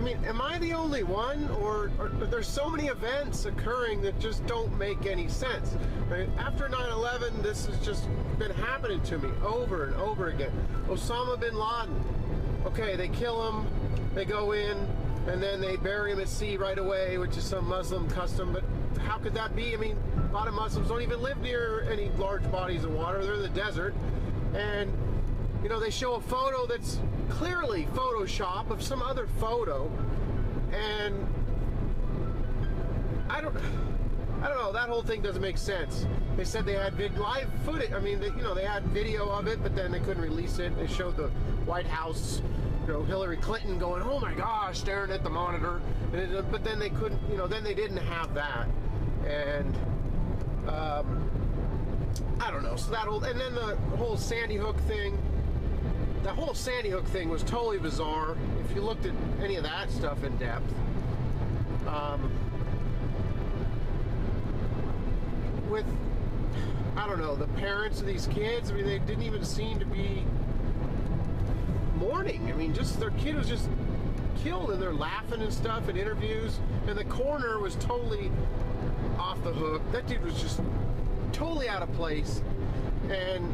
mean, am I the only one, or there's so many events occurring that just don't make any sense? Right? After 9/11, this has just been happening to me over and over again. Osama bin Laden. Okay, they kill him, they go in, and then they bury him at sea right away, which is some Muslim custom. But how could that be? I mean, a lot of Muslims don't even live near any large bodies of water. They're in the desert, and you know, they show a photo that's clearly Photoshop of some other photo, and I don't know, that whole thing doesn't make sense. They said they had live footage. I mean, they had video of it, but then they couldn't release it. They showed the White House, Hillary Clinton going, "Oh my gosh," staring at the monitor, but then they couldn't, then they didn't have that, and I don't know. So and then the whole Sandy Hook thing. The whole Sandy Hook thing was totally bizarre. If you looked at any of that stuff in depth, with, I don't know, the parents of these kids, I mean, they didn't even seem to be mourning. I mean, just their kid was just killed, and they're laughing and stuff in interviews, and the coroner was totally off the hook. That dude was just totally out of place, and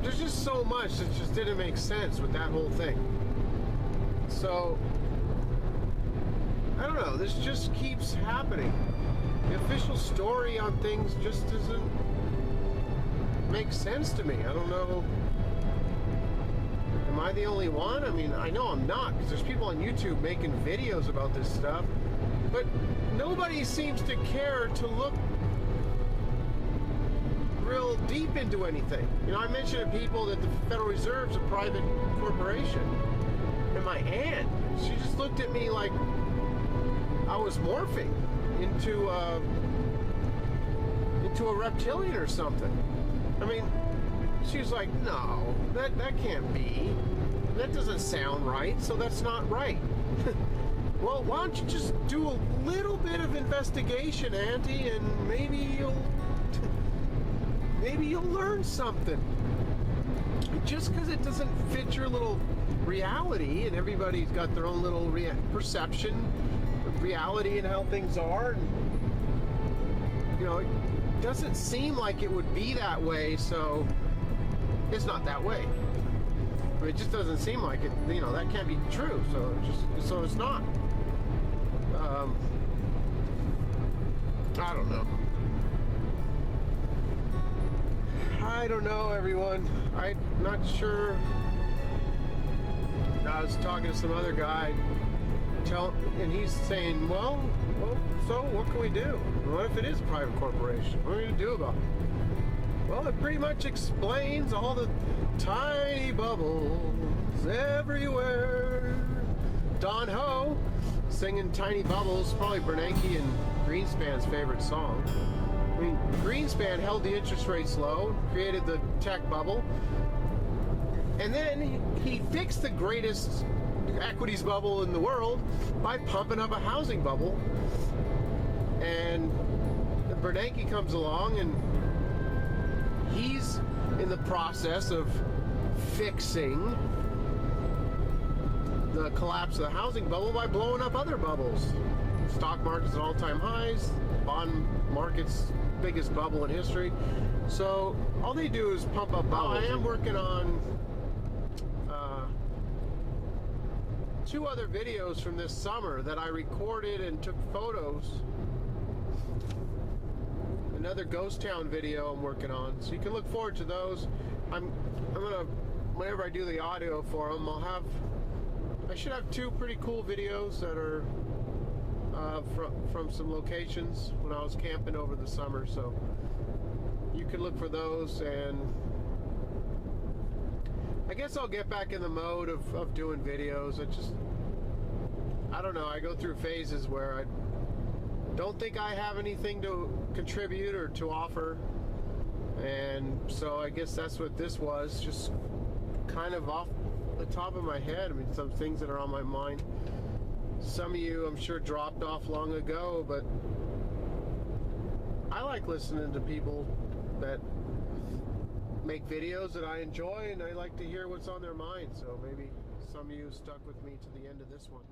there's just so much that just didn't make sense with that whole thing. So, I don't know, this just keeps happening. The official story on things just doesn't make sense to me. I don't know. Am I the only one? I mean, I know I'm not, because there's people on YouTube making videos about this stuff, but nobody seems to care to look real deep into anything. I mentioned to people that the Federal Reserve's a private corporation, and my aunt, she just looked at me like I was morphing into a reptilian or something. I mean, she was like, "No, that can't be. That doesn't sound right, so that's not right." Well, why don't you just do a little bit of investigation, Auntie, and maybe you'll learn something. Just because it doesn't fit your little reality, and everybody's got their own little perception of reality and how things are, and, it doesn't seem like it would be that way, so it's not that way. I mean, it just doesn't seem like it. That can't be true, so it's not. I don't know. I don't know, everyone. I'm not sure. I was talking to some other guy, and he's saying, well, so what can we do? What if it is a private corporation? What are we going to do about it? Well, it pretty much explains all the tiny bubbles everywhere. Don Ho singing Tiny Bubbles, probably Bernanke and Greenspan's favorite song. I mean, Greenspan held the interest rates low, created the tech bubble, and then he fixed the greatest equities bubble in the world by pumping up a housing bubble. And Bernanke comes along, and he's in the process of fixing the collapse of the housing bubble by blowing up other bubbles. Stock market's at all-time highs, bond market's biggest bubble in history. So all they do is pump up bubbles. I am working on 2 other videos from this summer that I recorded and took photos. Another ghost town video I'm working on, so you can look forward to those. I'm gonna, whenever I do the audio for them, I should have 2 pretty cool videos that are from some locations when I was camping over the summer, so you can look for those. And I guess I'll get back in the mode of doing videos. I don't know, I go through phases where I don't think I have anything to contribute or to offer, and so I guess that's what this was, just kind of off the top of my head. I mean, some things that are on my mind. Some of you, I'm sure, dropped off long ago, but I like listening to people that make videos that I enjoy, and I like to hear what's on their mind. So maybe some of you stuck with me to the end of this one.